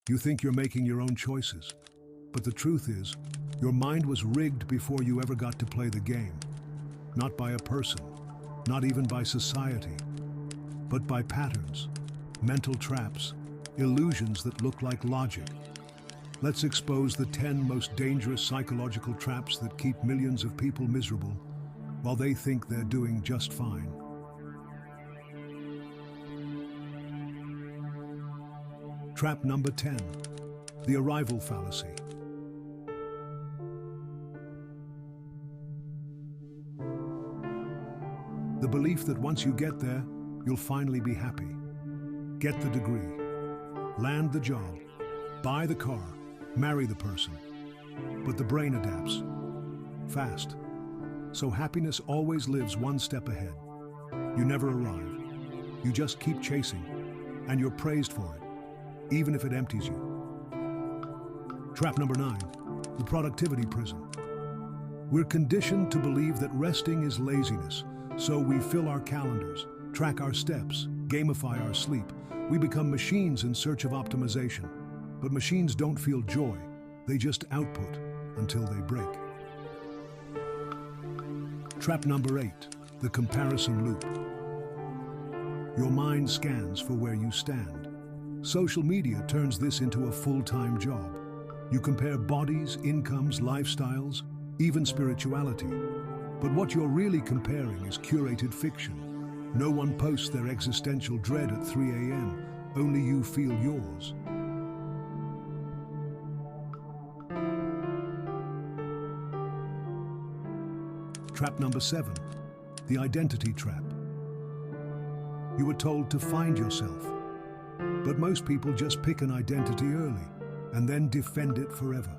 You think you're making your own choices. But the truth is, your mind was rigged before you ever got to play the game. Not by a person, not even by society, but by patterns, mental traps, illusions that look like logic. Let's expose the 10 most dangerous psychological traps that keep millions of people miserable while they think they're doing just fine. Trap number 10, the arrival fallacy. The belief that once you get there, you'll finally be happy. Get the degree, land the job, buy the car, marry the person. But the brain adapts fast. So happiness always lives one step ahead. You never arrive. You just keep chasing, and you're praised for it, even if it empties you. Trap number 9, the productivity prison. We're conditioned to believe that resting is laziness, so we fill our calendars, track our steps, gamify our sleep. We become machines in search of optimization. But machines don't feel joy, they just output until they break. Trap number 8, the comparison loop. Your mind scans for where you stand. Social media turns this into a full-time job. You compare bodies, incomes, lifestyles, even spirituality. But what you're really comparing is curated fiction. No one posts their existential dread at 3 a.m., only you feel yours. Trap number 7, the identity trap. You were told to find yourself, but most people just pick an identity early and then defend it forever.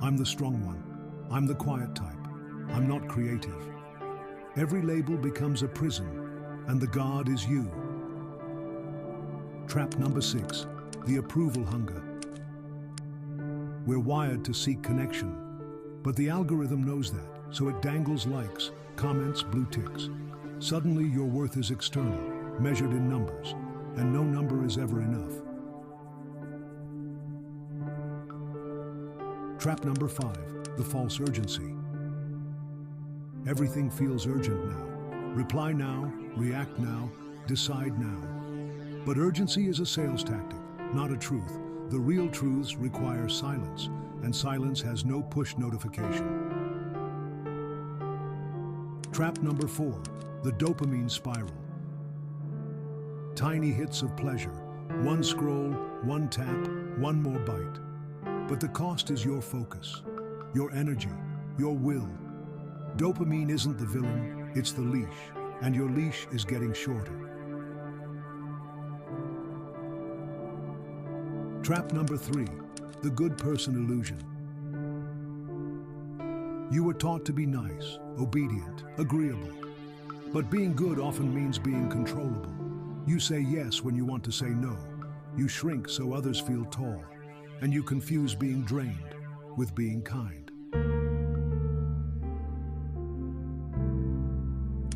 I'm the strong one. I'm the quiet type. I'm not creative. Every label becomes a prison, and the guard is you. Trap number 6, the approval hunger. We're wired to seek connection, but the algorithm knows that, so it dangles likes, comments, blue ticks. Suddenly your worth is external, measured in numbers, and no number is ever enough. Trap number 5, the false urgency. Everything feels urgent now. Reply now, react now, decide now. But urgency is a sales tactic, not a truth. The real truths require silence, and silence has no push notification. Trap number 4, the dopamine spiral. Tiny hits of pleasure, one scroll, one tap, one more bite. But the cost is your focus, your energy, your will. Dopamine isn't the villain, it's the leash, and your leash is getting shorter. Trap number 3, the good person illusion. You were taught to be nice, obedient, agreeable. But being good often means being controllable. You say yes when you want to say no. You shrink so others feel tall. And you confuse being drained with being kind.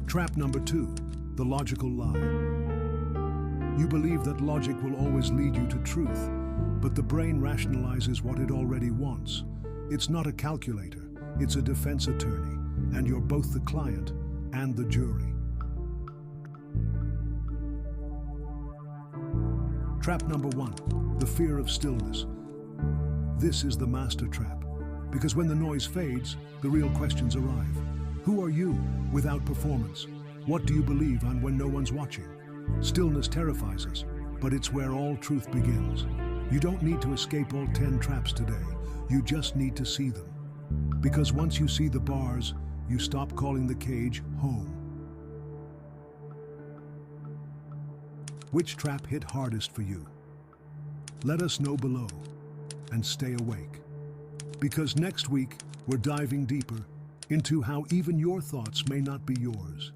Trap number 2, the logical lie. You believe that logic will always lead you to truth, but the brain rationalizes what it already wants. It's not a calculator, it's a defense attorney, and you're both the client and the jury. Trap number 1, the fear of stillness. This is the master trap, because when the noise fades, the real questions arrive. Who are you without performance? What do you believe on when no one's watching? Stillness terrifies us, but it's where all truth begins. You don't need to escape all 10 traps today. You just need to see them. Because once you see the bars, you stop calling the cage home. Which trap hit hardest for you? Let us know below, and stay awake. Because next week, we're diving deeper into how even your thoughts may not be yours.